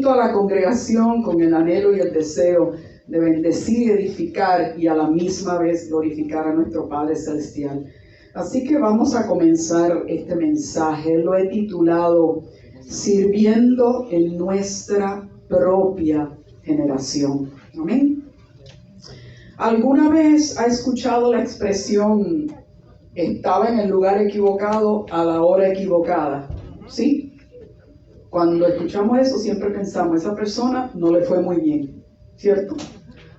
a la congregación con el anhelo y el deseo de bendecir y edificar y a la misma vez glorificar a nuestro Padre Celestial. Así que vamos a comenzar este mensaje. Lo he titulado Sirviendo en nuestra propia generación. Amén. ¿Alguna vez ha escuchado la expresión estaba en el lugar equivocado a la hora equivocada? ¿Sí? Cuando escuchamos eso siempre pensamos, esa persona no le fue muy bien, ¿cierto?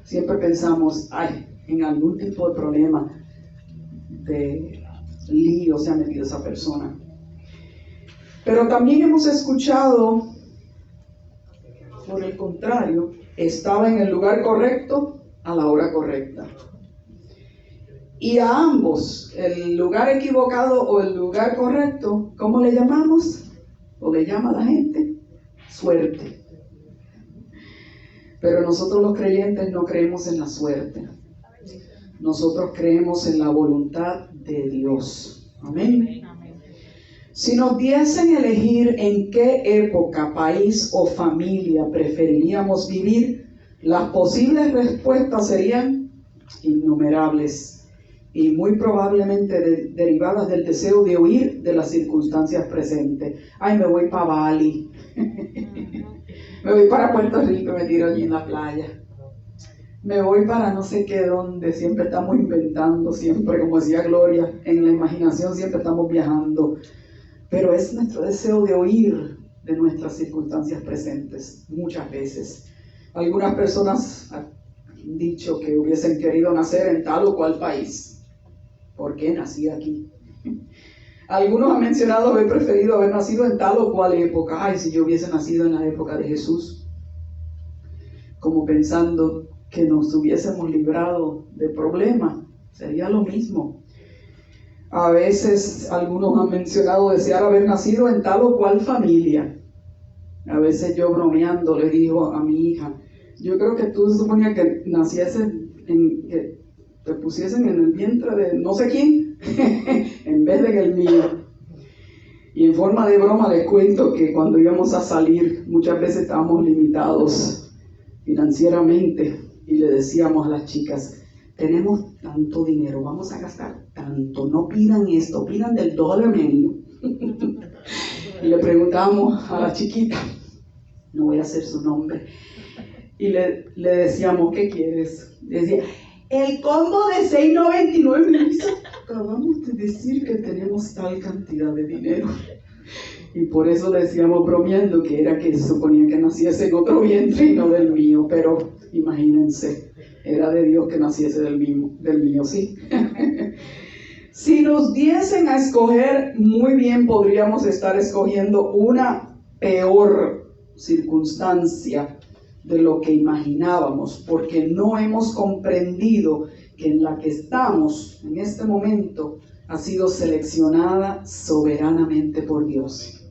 Siempre pensamos, ay, en algún tipo de problema, de lío se ha metido esa persona. Pero también hemos escuchado, por el contrario, estaba en el lugar correcto a la hora correcta. Y a ambos, el lugar equivocado o el lugar correcto, ¿cómo le llamamos? ¿O le llama la gente? Suerte. Pero nosotros los creyentes no creemos en la suerte. Nosotros creemos en la voluntad de Dios. Amén. Si nos diesen elegir en qué época, país o familia preferiríamos vivir, las posibles respuestas serían innumerables y muy probablemente derivadas del deseo de huir de las circunstancias presentes. Ay, me voy para Bali, me voy para Puerto Rico, me tiro allí en la playa, me voy para no sé qué dónde, siempre estamos inventando, siempre, como decía Gloria, en la imaginación siempre estamos viajando, pero es nuestro deseo de huir de nuestras circunstancias presentes, muchas veces. Algunas personas han dicho que hubiesen querido nacer en tal o cual país. ¿Por qué nací aquí? Algunos han mencionado haber preferido haber nacido en tal o cual época. Ay, si yo hubiese nacido en la época de Jesús. Como pensando que nos hubiésemos librado de problemas. Sería lo mismo. A veces algunos han mencionado desear haber nacido en tal o cual familia. A veces yo bromeando le digo a mi hija, yo creo que tú suponías que naciese que te pusiesen en el vientre de no sé quién, en vez de en el mío. Y en forma de broma les cuento que cuando íbamos a salir, muchas veces estábamos limitados financieramente y le decíamos a las chicas, tenemos tanto dinero, vamos a gastar tanto, no pidan esto, pidan del dollar menu. Y le preguntábamos a la chiquita, no voy a hacer su nombre, y le decíamos, ¿qué quieres? Decía, el combo de $6.99. Acabamos de decir que tenemos tal cantidad de dinero. Y por eso decíamos bromeando que era que suponía que naciese en otro vientre y no del mío. Pero imagínense, era de Dios que naciese del mío, ¿sí? Si nos diesen a escoger, muy bien podríamos estar escogiendo una peor circunstancia de lo que imaginábamos, porque no hemos comprendido que en la que estamos en este momento ha sido seleccionada soberanamente por Dios.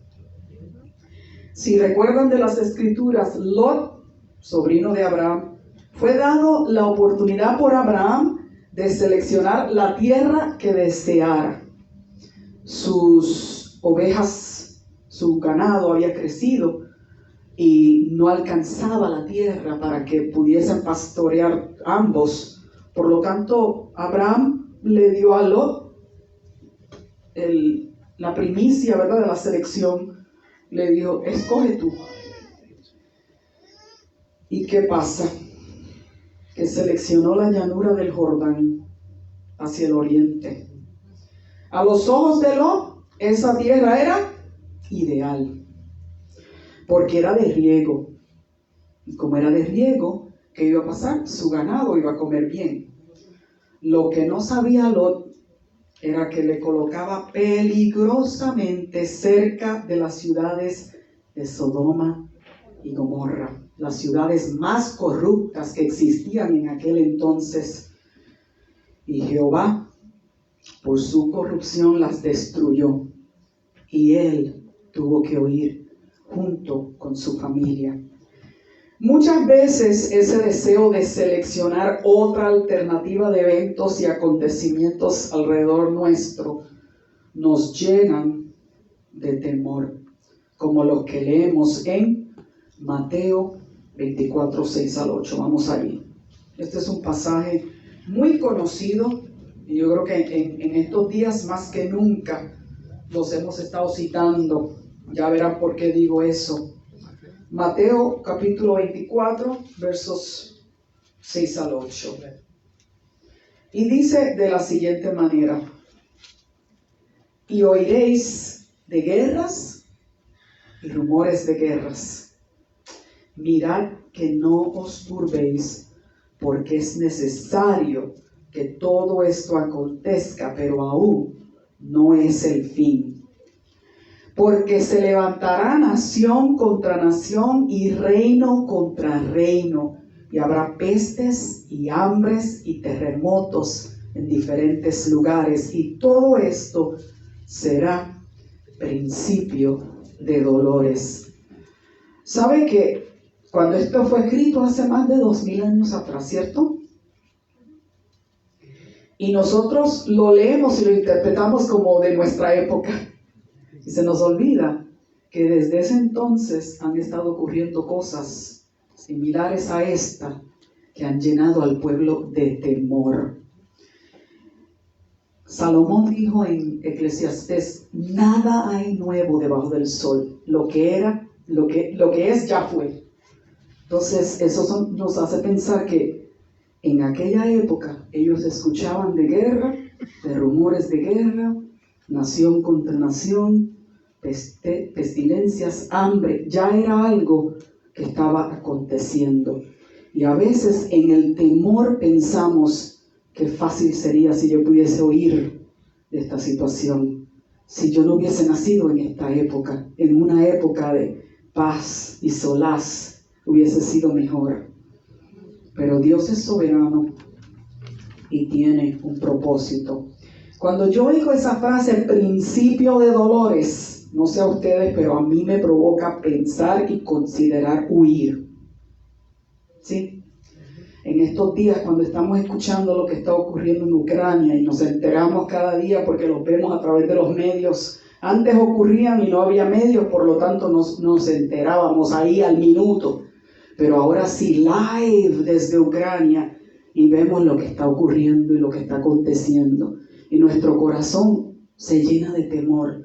Si recuerdan de las Escrituras, Lot, sobrino de Abraham, fue dado la oportunidad por Abraham de seleccionar la tierra que deseara. Sus ovejas, su ganado había crecido y no alcanzaba la tierra para que pudiesen pastorear ambos. Por lo tanto, Abraham le dio a Lot la primicia, ¿verdad?, de la selección. Le dijo, escoge tú. ¿Y qué pasa? Que seleccionó la llanura del Jordán hacia el oriente. A los ojos de Lot, esa tierra era ideal, porque era de riego. Y como era de riego, ¿qué iba a pasar? Su ganado iba a comer bien. Lo que no sabía Lot era que le colocaba peligrosamente cerca de las ciudades de Sodoma y Gomorra, las ciudades más corruptas que existían en aquel entonces. Y Jehová, por su corrupción, las destruyó. Y él tuvo que huir junto con su familia. Muchas veces ese deseo de seleccionar otra alternativa de eventos y acontecimientos alrededor nuestro nos llenan de temor, como los que leemos en Mateo 24, 6 al 8. Vamos allí. Este es un pasaje muy conocido y yo creo que en estos días más que nunca los hemos estado citando. Ya verán por qué digo eso. Mateo capítulo 24, versos 6 al 8. Y dice de la siguiente manera: y oiréis de guerras y rumores de guerras. Mirad que no os turbéis, porque es necesario que todo esto acontezca, pero aún no es el fin. Porque se levantará nación contra nación y reino contra reino, y habrá pestes y hambres y terremotos en diferentes lugares, y todo esto será principio de dolores. ¿Sabe que cuando esto fue escrito hace más de 2000 años atrás, cierto? Y nosotros lo leemos y lo interpretamos como de nuestra época. Y se nos olvida que desde ese entonces han estado ocurriendo cosas similares a esta que han llenado al pueblo de temor. Salomón dijo en Eclesiastés: nada hay nuevo debajo del sol. Lo que es ya fue. Entonces eso nos hace pensar que en aquella época ellos escuchaban de guerra, de rumores de guerra, nación contra nación, pestilencias, hambre. Ya era algo que estaba aconteciendo. Y a veces en el temor pensamos: qué fácil sería si yo pudiese huir de esta situación, si yo no hubiese nacido en esta época, en una época de paz y solaz, hubiese sido mejor. Pero Dios es soberano y tiene un propósito. Cuando yo oigo esa frase, principio de dolores, no sé a ustedes, pero a mí me provoca pensar y considerar huir. ¿Sí? En estos días, cuando estamos escuchando lo que está ocurriendo en Ucrania y nos enteramos cada día porque los vemos a través de los medios. Antes ocurrían y no había medios, por lo tanto nos enterábamos ahí al minuto. Pero ahora sí, live desde Ucrania, y vemos lo que está ocurriendo y lo que está aconteciendo. Y nuestro corazón se llena de temor.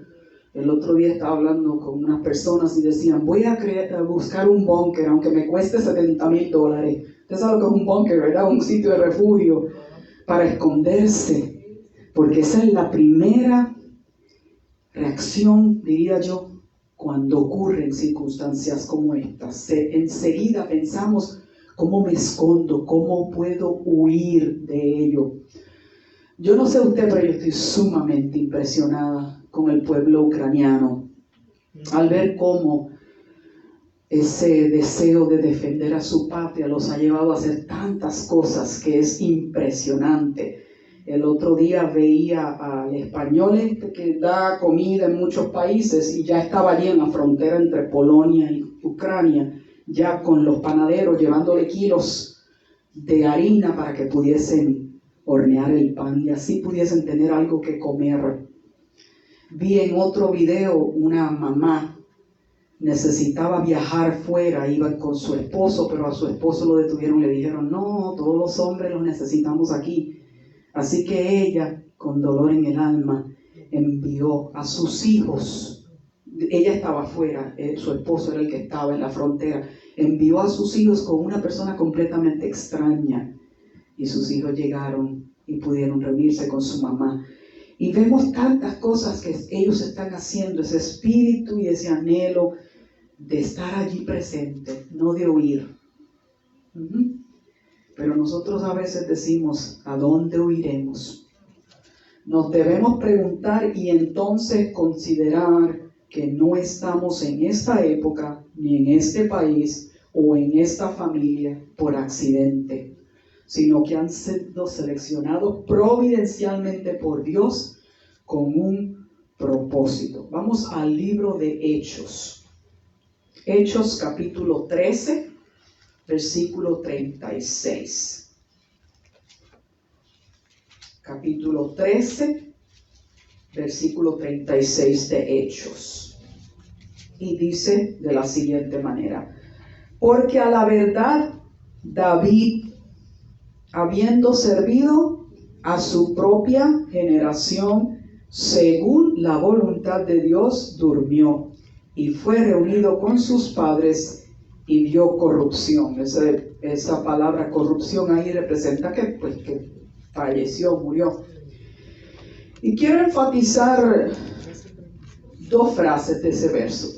El otro día estaba hablando con unas personas y decían: voy a buscar un búnker, aunque me cueste $70,000. Usted sabe lo que es un búnker, ¿verdad? Un sitio de refugio para esconderse. Porque esa es la primera reacción, diría yo, cuando ocurren circunstancias como estas. Enseguida pensamos: ¿cómo me escondo? ¿Cómo puedo huir de ello? Yo no sé usted, pero yo estoy sumamente impresionada con el pueblo ucraniano al ver cómo ese deseo de defender a su patria los ha llevado a hacer tantas cosas que es impresionante. El otro día veía al español que da comida en muchos países y ya estaba allí en la frontera entre Polonia y Ucrania, ya con los panaderos llevándole kilos de harina para que pudiesen hornear el pan y así pudiesen tener algo que comer. Vi en otro video una mamá necesitaba viajar fuera, iba con su esposo, pero a su esposo lo detuvieron, le dijeron: no, todos los hombres los necesitamos aquí. Así que ella, con dolor en el alma, envió a sus hijos. Ella estaba fuera, su esposo era el que estaba en la frontera. Envió a sus hijos con una persona completamente extraña. Y sus hijos llegaron y pudieron reunirse con su mamá. Y vemos tantas cosas que ellos están haciendo, ese espíritu y ese anhelo de estar allí presente, no de huir. Pero nosotros a veces decimos: ¿a dónde huiremos? Nos debemos preguntar y entonces considerar que no estamos en esta época, ni en este país o en esta familia por accidente, sino que han sido seleccionados providencialmente por Dios con un propósito. Vamos al libro de Hechos. Hechos capítulo 13, versículo 36. Capítulo 13, versículo 36 de Hechos. Y dice de la siguiente manera: Porque a la verdad, David, habiendo servido a su propia generación, según la voluntad de Dios, durmió y fue reunido con sus padres y vio corrupción. Esa palabra corrupción ahí representa que falleció, murió. Y quiero enfatizar dos frases de ese verso.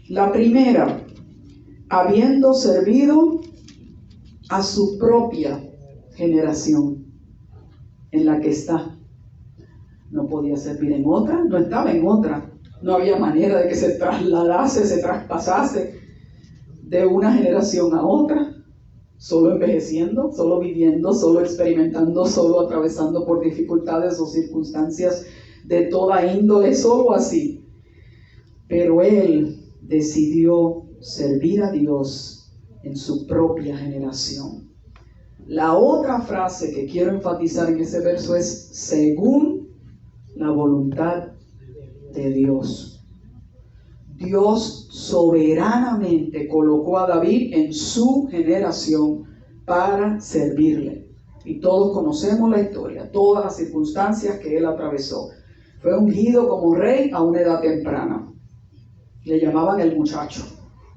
La primera, habiendo servido a su propia generación en la que está. No podía servir en otra, no estaba en otra. No había manera de que se trasladase, se traspasase de una generación a otra, solo envejeciendo, solo viviendo, solo experimentando, solo atravesando por dificultades o circunstancias de toda índole, solo así. Pero él decidió servir a Dios en su propia generación. La otra frase que quiero enfatizar en ese verso es según la voluntad de Dios. Dios soberanamente colocó a David en su generación para servirle. Y todos conocemos la historia, todas las circunstancias que él atravesó. Fue ungido como rey a una edad temprana. Le llamaban el muchacho.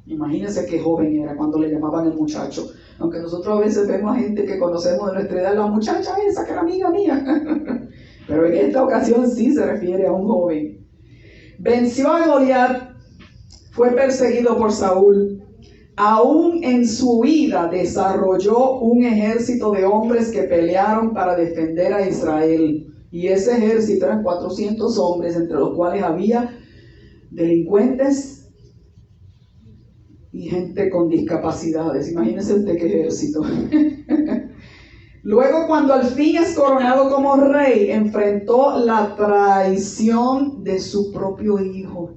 Imagínense qué joven era cuando le llamaban el muchacho. Aunque nosotros a veces vemos a gente que conocemos de nuestra edad, la muchacha esa que era amiga mía. Pero en esta ocasión sí se refiere a un joven. Venció a Goliat, fue perseguido por Saúl. Aún en su vida desarrolló un ejército de hombres que pelearon para defender a Israel. Y ese ejército eran 400 hombres, entre los cuales había delincuentes y gente con discapacidades. Imagínense usted qué ejército. Luego, cuando al fin es coronado como rey, enfrentó la traición de su propio hijo.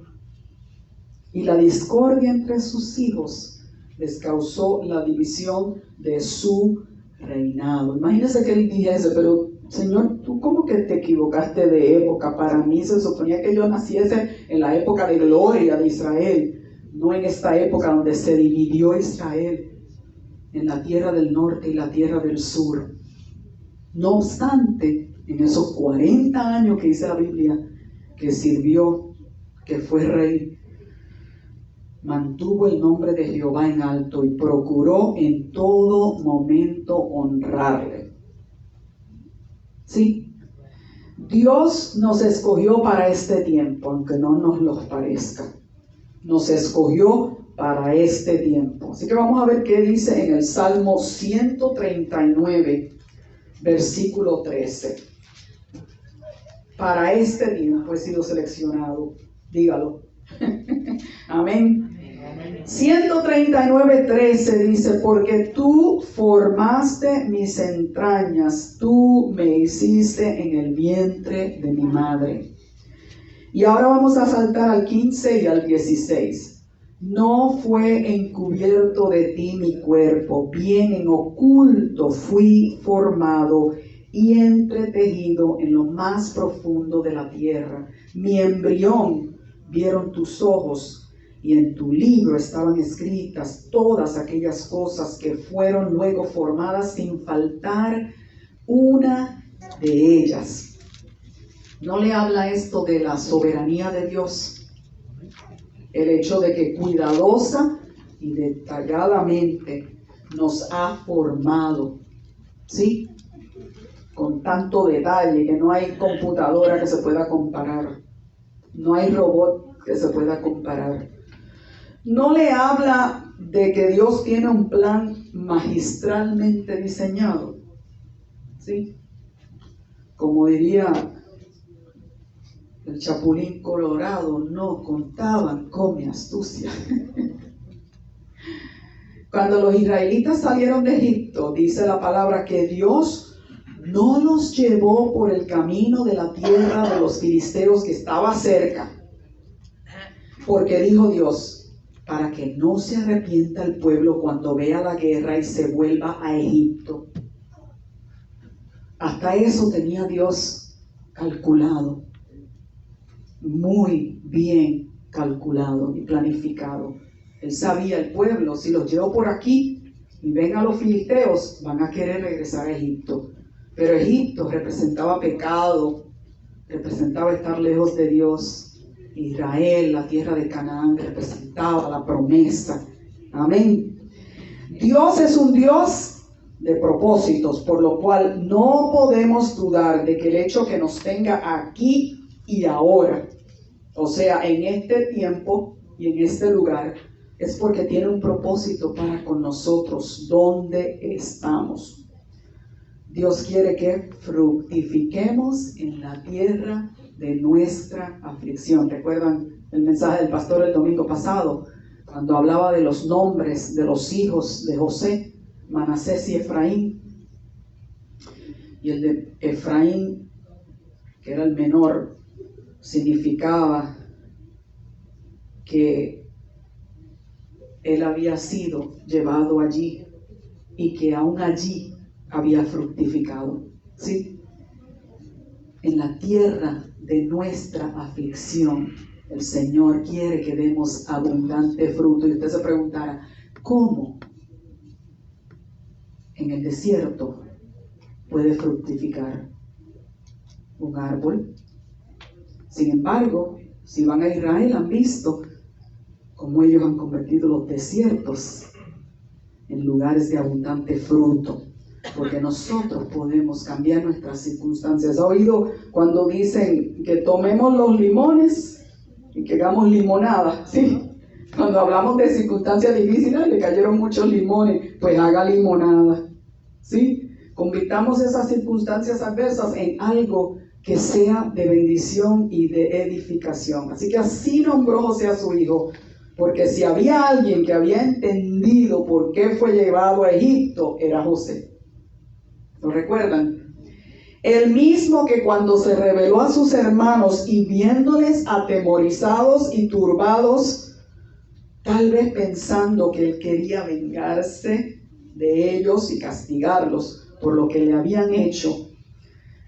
Y la discordia entre sus hijos les causó la división de su reinado. Imagínense que él dijese, pero Señor, ¿tú cómo que te equivocaste de época? Para mí se suponía que yo naciese en la época de gloria de Israel, no en esta época donde se dividió Israel en la tierra del norte y la tierra del sur. No obstante, en esos 40 años que dice la Biblia, que sirvió, que fue rey, mantuvo el nombre de Jehová en alto y procuró en todo momento honrarle. Sí, Dios nos escogió para este tiempo, aunque no nos lo parezca. Nos escogió para este tiempo. Así que vamos a ver qué dice en el Salmo 139, versículo 13. Para este tiempo he sido seleccionado. Dígalo. Amén. 139:13 dice, porque tú formaste mis entrañas, tú me hiciste en el vientre de mi madre. Y ahora vamos a saltar al 15 y al 16. No fue encubierto de ti mi cuerpo, bien en oculto fui formado y entretejido en lo más profundo de la tierra. Mi embrión vieron tus ojos, y en tu libro estaban escritas todas aquellas cosas que fueron luego formadas sin faltar una de ellas. ¿No le habla esto de la soberanía de Dios? El hecho de que cuidadosa y detalladamente nos ha formado, ¿sí? Con tanto detalle que no hay computadora que se pueda comparar, no hay robot que se pueda comparar. No le habla de que Dios tiene un plan magistralmente diseñado, ¿sí? Como diría el Chapulín Colorado, no contaban con mi astucia. Cuando los israelitas salieron de Egipto, dice la palabra que Dios no los llevó por el camino de la tierra de los filisteos que estaba cerca, porque dijo Dios, para que no se arrepienta el pueblo cuando vea la guerra y se vuelva a Egipto. Hasta eso tenía Dios calculado, muy bien calculado y planificado. Él sabía el pueblo, si los llevo por aquí y ven a los filisteos, van a querer regresar a Egipto. Pero Egipto representaba pecado, representaba estar lejos de Dios. Israel, la tierra de Canaán, representaba la promesa. Amén. Dios es un Dios de propósitos, por lo cual no podemos dudar de que el hecho que nos tenga aquí y ahora, o sea, en este tiempo y en este lugar, es porque tiene un propósito para con nosotros, donde estamos. Dios quiere que fructifiquemos en la tierra de nuestra aflicción. ¿Recuerdan el mensaje del pastor el domingo pasado? Cuando hablaba de los nombres de los hijos de José, Manasés y Efraín. Y el de Efraín, que era el menor, significaba que él había sido llevado allí y que aún allí había fructificado. ¿Sí? En la tierra de nuestra aflicción, el Señor quiere que demos abundante fruto. Y usted se preguntará, ¿cómo en el desierto puede fructificar un árbol? Sin embargo, si van a Israel, han visto cómo ellos han convertido los desiertos en lugares de abundante fruto, porque nosotros podemos cambiar nuestras circunstancias. ¿Ha oído cuando dicen que tomemos los limones y que hagamos limonada? Sí, cuando hablamos de circunstancias difíciles, le cayeron muchos limones, pues haga limonada. ¿Sí? Convirtamos esas circunstancias adversas en algo que sea de bendición y de edificación. Así que así nombró José a su hijo, porque si había alguien que había entendido por qué fue llevado a Egipto, era José. ¿Lo recuerdan? El mismo que cuando se reveló a sus hermanos y viéndoles atemorizados y turbados, tal vez pensando que él quería vengarse de ellos y castigarlos por lo que le habían hecho,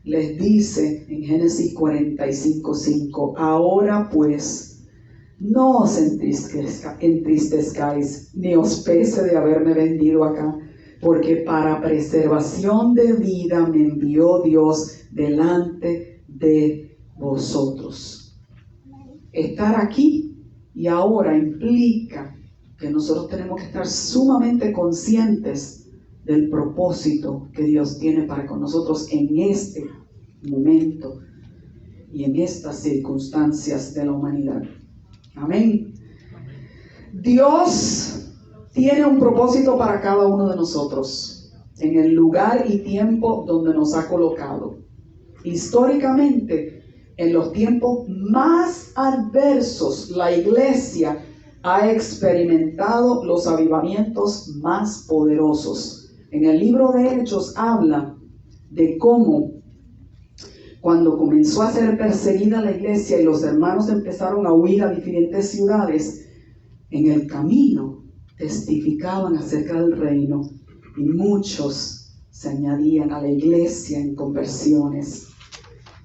les dice en Génesis 45:5, ahora pues, no os entristezcáis, ni os pese de haberme vendido acá, porque para preservación de vida me envió Dios delante de vosotros. Estar aquí y ahora implica que nosotros tenemos que estar sumamente conscientes del propósito que Dios tiene para con nosotros en este momento y en estas circunstancias de la humanidad. Amén. Dios tiene un propósito para cada uno de nosotros en el lugar y tiempo donde nos ha colocado. Históricamente, en los tiempos más adversos, la iglesia ha experimentado los avivamientos más poderosos. En el libro de Hechos habla de cómo cuando comenzó a ser perseguida la iglesia y los hermanos empezaron a huir a diferentes ciudades, en el camino testificaban acerca del reino y muchos se añadían a la iglesia en conversiones.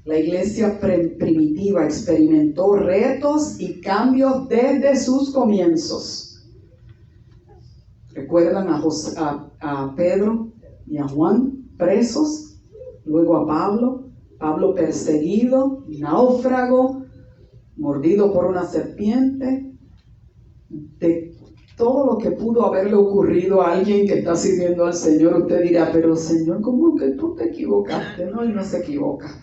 La iglesia primitiva experimentó retos y cambios desde sus comienzos. ¿Recuerdan a Pedro y a Juan presos? Luego a Pablo perseguido, náufrago, mordido por una serpiente. De todo lo que pudo haberle ocurrido a alguien que está sirviendo al Señor, usted dirá, pero Señor, ¿cómo que tú te equivocaste? No, Él no se equivoca.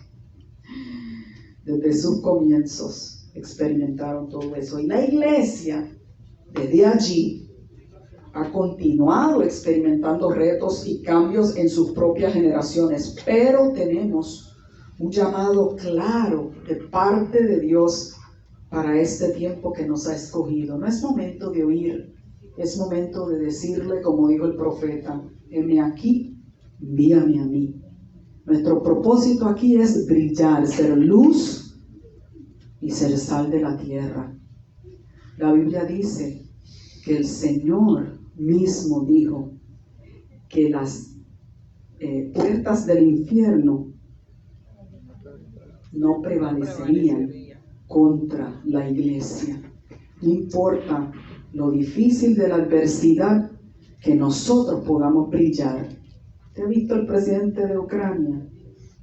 Desde sus comienzos experimentaron todo eso. Y la iglesia, desde allí, ha continuado experimentando retos y cambios en sus propias generaciones, pero tenemos un llamado claro de parte de Dios para este tiempo que nos ha escogido. No es momento de huir, es momento de decirle, como dijo el profeta, heme aquí, envíame a mí. Nuestro propósito aquí es brillar, ser luz y ser sal de la tierra. La Biblia dice que el Señor mismo dijo que las puertas del infierno no prevalecerían contra la iglesia. No importa lo difícil de la adversidad, que nosotros podamos brillar. ¿Te ha visto el presidente de Ucrania?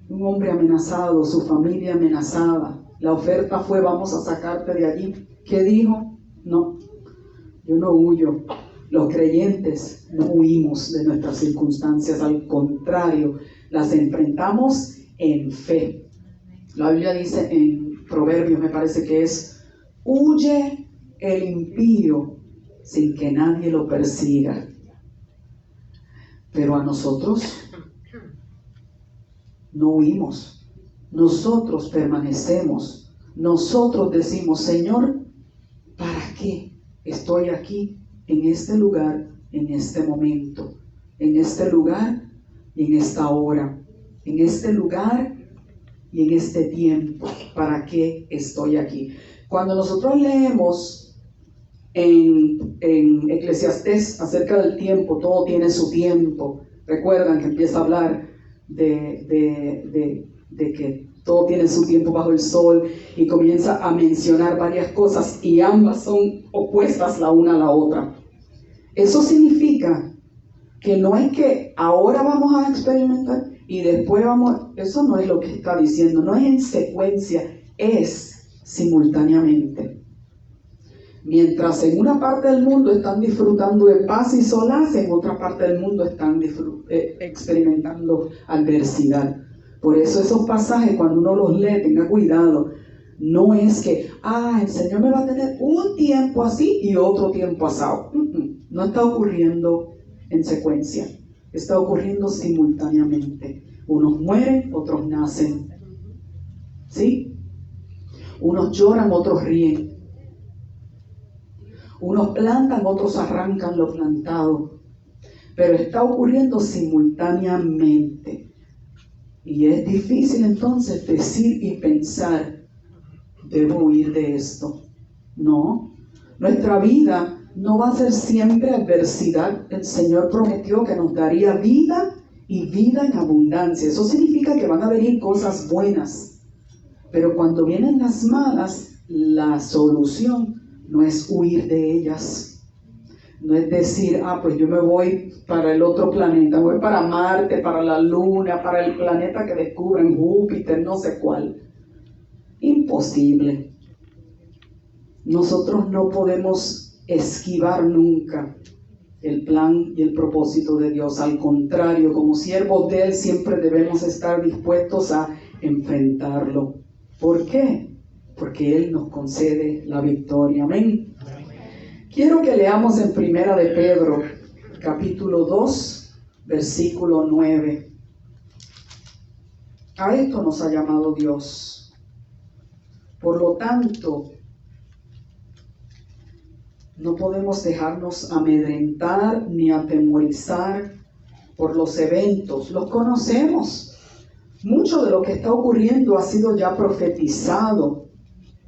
Un hombre amenazado, su familia amenazada. La oferta fue: vamos a sacarte de allí. ¿Qué dijo? No, yo no huyo. Los creyentes no huimos de nuestras circunstancias, al contrario, las enfrentamos en fe. La Biblia dice en Proverbios, me parece que es: huye el impío sin que nadie lo persiga. Pero a nosotros no huimos, nosotros permanecemos, nosotros decimos: Señor, ¿para qué estoy aquí, en este lugar, en este momento, en este lugar y en esta hora, en este lugar y en este tiempo? ¿Para qué estoy aquí? Cuando nosotros leemos en Eclesiastés acerca del tiempo, todo tiene su tiempo. Recuerdan que empieza a hablar de que todo tiene su tiempo bajo el sol, y comienza a mencionar varias cosas, y ambas son opuestas la una a la otra. Eso significa que no es que ahora vamos a experimentar y después vamos. Eso no es lo que está diciendo, no es en secuencia, es simultáneamente. Mientras en una parte del mundo están disfrutando de paz y solaz, en otra parte del mundo están experimentando adversidad. Por eso esos pasajes, cuando uno los lee, tenga cuidado. No es que, el Señor me va a tener un tiempo así y otro tiempo asado. No está ocurriendo en secuencia, está ocurriendo simultáneamente. Unos mueren, otros nacen. ¿Sí? Unos lloran, otros ríen. Unos plantan, otros arrancan lo plantado. Pero está ocurriendo simultáneamente. Y es difícil entonces decir y pensar: debo huir de esto. No, nuestra vida no va a ser siempre adversidad. El Señor prometió que nos daría vida y vida en abundancia. Eso significa que van a venir cosas buenas. Pero cuando vienen las malas, la solución no es huir de ellas. No es decir: pues yo me voy para el otro planeta, voy para Marte, para la Luna, para el planeta que descubren, Júpiter, no sé cuál. Imposible. Nosotros no podemos esquivar nunca el plan y el propósito de Dios. Al contrario, como siervos de Él, siempre debemos estar dispuestos a enfrentarlo. ¿Por qué? Porque Él nos concede la victoria. Amén. Quiero que leamos en Primera de Pedro, capítulo 2, versículo 9. A esto nos ha llamado Dios. Por lo tanto, no podemos dejarnos amedrentar ni atemorizar por los eventos. Los conocemos. Mucho de lo que está ocurriendo ha sido ya profetizado.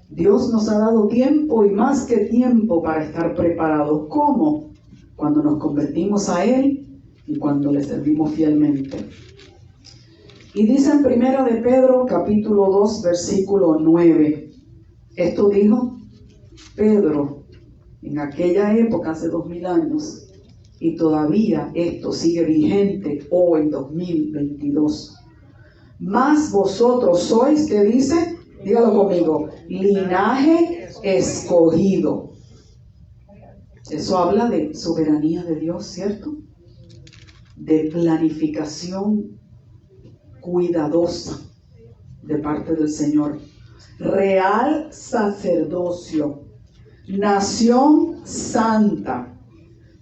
Dios nos ha dado tiempo y más que tiempo para estar preparados. ¿Cómo? Cuando nos convertimos a Él y cuando le servimos fielmente. Y dice en Primera de Pedro, capítulo 2, versículo 9. Esto dijo Pedro en aquella época, hace 2000 años, y todavía esto sigue vigente hoy, 2022. Mas vosotros sois, ¿qué dice? Dígalo conmigo: linaje escogido. Eso habla de soberanía de Dios, ¿cierto? De planificación cuidadosa de parte del Señor. Real sacerdocio, nación santa,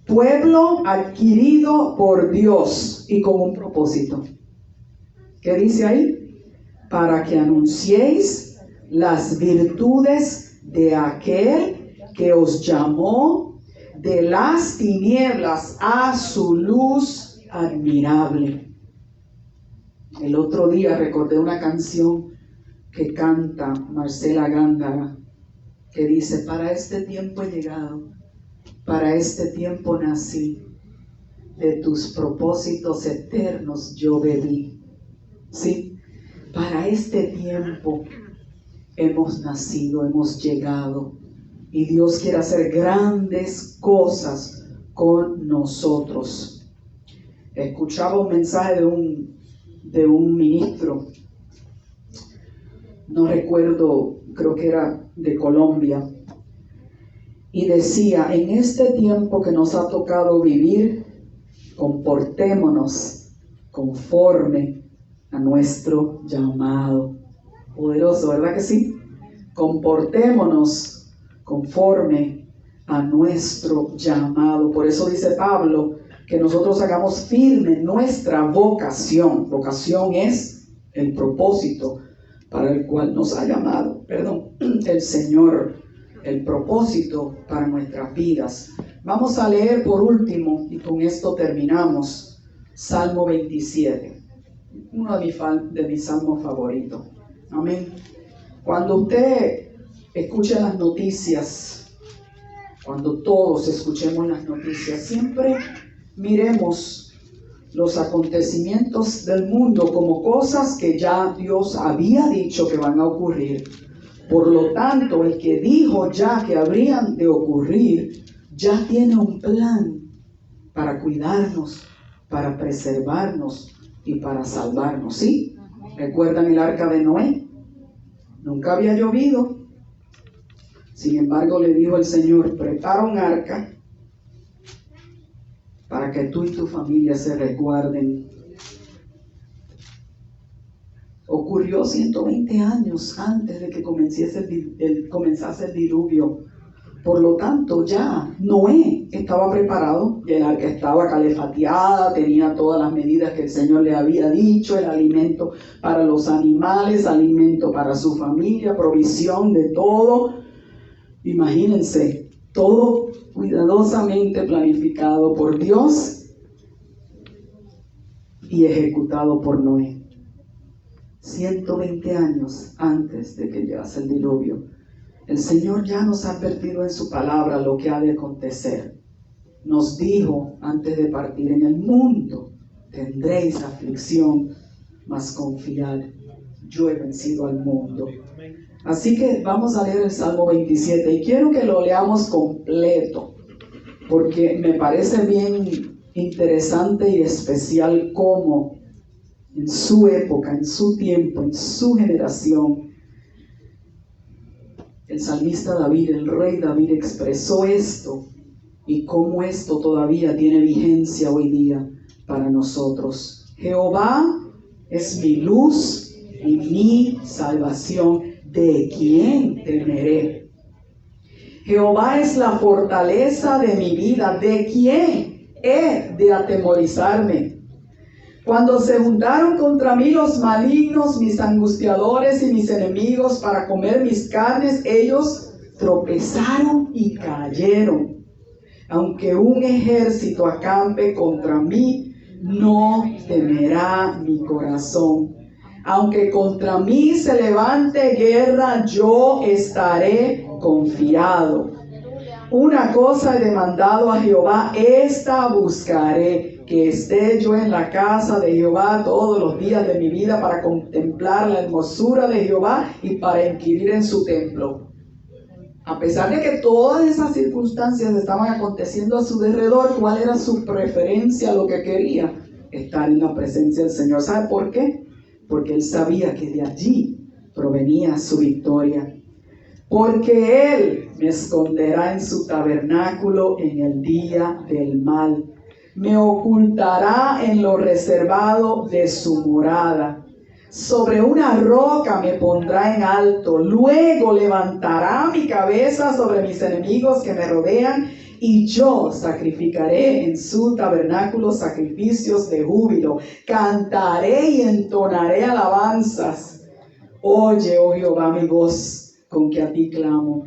pueblo adquirido por Dios y con un propósito. ¿Qué dice ahí? Para que anunciéis las virtudes de aquel que os llamó de las tinieblas a su luz admirable. El otro día recordé una canción que canta Marcela Gándara, que dice: para este tiempo he llegado, para este tiempo nací, de tus propósitos eternos yo bebí. Sí, para este tiempo hemos nacido, hemos llegado. y Dios quiere hacer grandes cosas con nosotros. Escuchaba un mensaje de un ministro, no recuerdo, creo que era de Colombia, y decía: en este tiempo que nos ha tocado vivir, comportémonos conforme a nuestro llamado. Poderoso, ¿verdad que sí? Comportémonos conforme a nuestro llamado. Por eso dice Pablo que nosotros hagamos firme nuestra vocación. Vocación es el propósito para el cual nos ha llamado, el Señor, el propósito para nuestras vidas. Vamos a leer por último, y con esto terminamos, Salmo 27, uno de mis salmos favoritos. Amén. Cuando usted escuche las noticias, cuando todos escuchemos las noticias, siempre miremos los acontecimientos del mundo como cosas que ya Dios había dicho que van a ocurrir. Por lo tanto, el que dijo ya que habrían de ocurrir, ya tiene un plan para cuidarnos, para preservarnos y para salvarnos. ¿Sí? ¿Recuerdan el arca de Noé? Nunca había llovido. Sin embargo, le dijo el Señor: prepara un arca para que tú y tu familia se resguarden. Ocurrió 120 años antes de que comenzase el diluvio. Por lo tanto, ya Noé estaba preparado, el arca estaba calefateada, tenía todas las medidas que el Señor le había dicho, el alimento para los animales, alimento para su familia, provisión de todo. Imagínense, todo cuidadosamente planificado por Dios y ejecutado por Noé. 120 años antes de que llegase el diluvio. El Señor ya nos ha advertido en su palabra lo que ha de acontecer. Nos dijo antes de partir: en el mundo tendréis aflicción, mas confiad, yo he vencido al mundo. Así que vamos a leer el Salmo 27 y quiero que lo leamos completo, porque me parece bien interesante y especial cómo en su época, en su tiempo, en su generación, el salmista David, el rey David, expresó esto y cómo esto todavía tiene vigencia hoy día para nosotros. Jehová es mi luz y mi salvación. ¿De quién temeré? Jehová es la fortaleza de mi vida. ¿De quién he de atemorizarme? Cuando se juntaron contra mí los malignos, mis angustiadores y mis enemigos para comer mis carnes, ellos tropezaron y cayeron. Aunque un ejército acampe contra mí, no temerá mi corazón. Aunque contra mí se levante guerra, yo estaré confiado. Una cosa he demandado a Jehová, esta buscaré, que esté yo en la casa de Jehová todos los días de mi vida para contemplar la hermosura de Jehová y para inquirir en su templo. A pesar de que todas esas circunstancias estaban aconteciendo a su derredor, ¿cuál era su preferencia, lo que quería? Estar en la presencia del Señor. ¿Sabe por qué? Porque él sabía que de allí provenía su victoria. Porque él me esconderá en su tabernáculo en el día del mal. Me ocultará en lo reservado de su morada. Sobre una roca me pondrá en alto. Luego levantará mi cabeza sobre mis enemigos que me rodean. Y yo sacrificaré en su tabernáculo sacrificios de júbilo. Cantaré y entonaré alabanzas. Oye, oh Jehová, mi voz con que a ti clamo.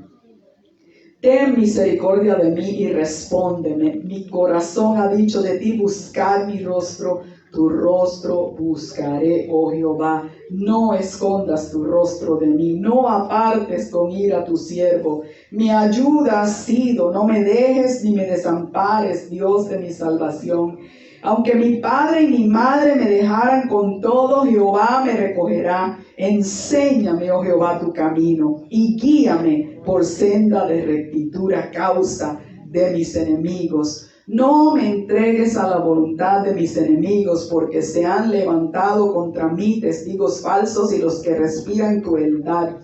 Ten misericordia de mí y respóndeme. Mi corazón ha dicho de ti: buscar mi rostro. Tu rostro buscaré, oh Jehová. No escondas tu rostro de mí. No apartes con ira tu siervo. Mi ayuda has sido. No me dejes ni me desampares, Dios de mi salvación. Aunque mi padre y mi madre me dejaran, con todo Jehová me recogerá. Enséñame, oh Jehová, tu camino y guíame por senda de rectitud a causa de mis enemigos. No me entregues a la voluntad de mis enemigos, porque se han levantado contra mí testigos falsos y los que respiran crueldad.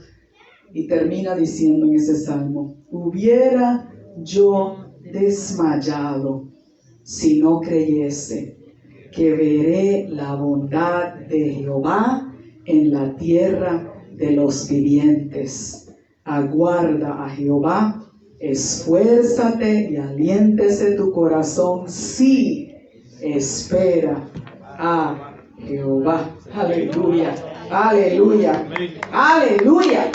Y termina diciendo en ese salmo: hubiera yo desmayado si no creyese que veré la bondad de Jehová en la tierra de los vivientes. Aguarda a Jehová, esfuérzate y aliéntese tu corazón, sí, espera a Jehová. Aleluya, aleluya, aleluya.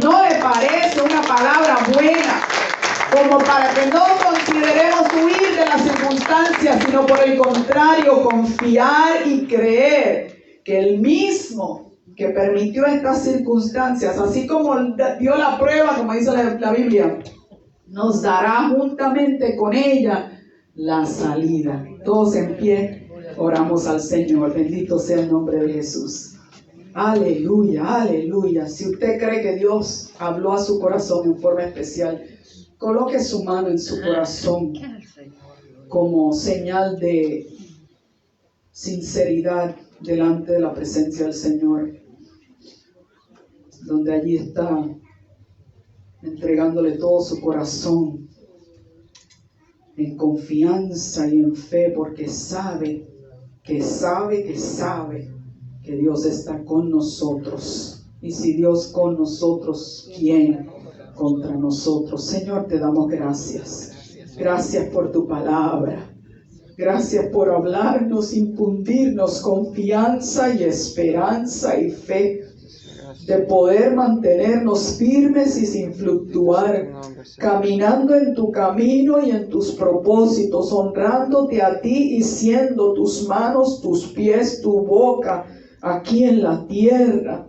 ¿No le parece una palabra buena como para que no consideremos huir de las circunstancias, sino por el contrario, confiar y creer que el mismo que permitió estas circunstancias, así como dio la prueba, como dice la Biblia, nos dará juntamente con ella la salida? Todos en pie, oramos al Señor. Bendito sea el nombre de Jesús. Aleluya, aleluya. Si usted cree que Dios habló a su corazón en forma especial, coloque su mano en su corazón como señal de sinceridad delante de la presencia del Señor, donde allí está entregándole todo su corazón en confianza y en fe, porque sabe que Dios está con nosotros. Y si Dios con nosotros, ¿quién contra nosotros? Señor, te damos gracias. Gracias por tu palabra. Gracias por hablarnos, infundirnos confianza y esperanza y fe, de poder mantenernos firmes y sin fluctuar, caminando en tu camino y en tus propósitos, honrándote a ti y siendo tus manos, tus pies, tu boca aquí en la tierra,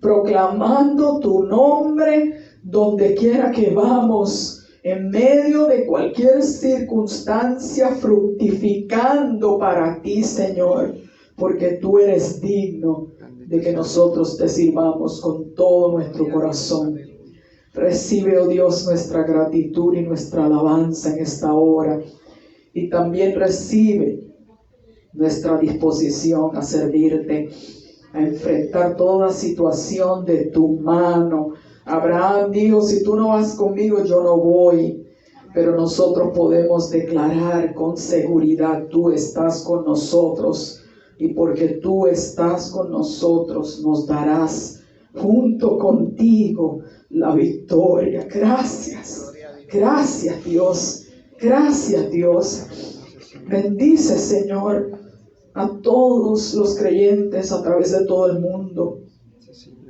proclamando tu nombre donde quiera que vamos, en medio de cualquier circunstancia, fructificando para ti, Señor, porque tú eres digno de que nosotros te sirvamos con todo nuestro corazón. Recibe, oh Dios, nuestra gratitud y nuestra alabanza en esta hora, y también recibe nuestra disposición a servirte, a enfrentar toda situación de tu mano. Abraham dijo: si tú no vas conmigo, yo no voy. Pero nosotros podemos declarar con seguridad: tú estás con nosotros, y porque tú estás con nosotros, nos darás junto contigo la victoria. Gracias, gracias Dios, gracias Dios. Bendice, Señor, a todos los creyentes a través de todo el mundo,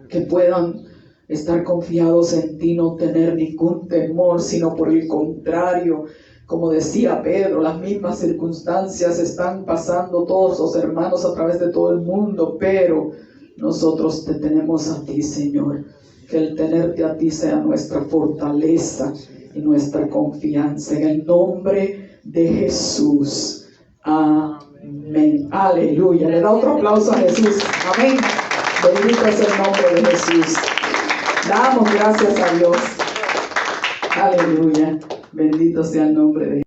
que puedan estar confiados en ti, no tener ningún temor, sino por el contrario, como decía Pedro, las mismas circunstancias están pasando todos los hermanos a través de todo el mundo, pero nosotros te tenemos a ti, Señor. Que el tenerte a ti sea nuestra fortaleza y nuestra confianza. En el nombre de Jesús. Amén. Aleluya. Le da otro aplauso a Jesús. Amén. Bendito es el nombre de Jesús. Damos gracias a Dios. Aleluya. Bendito sea el nombre de Jesús.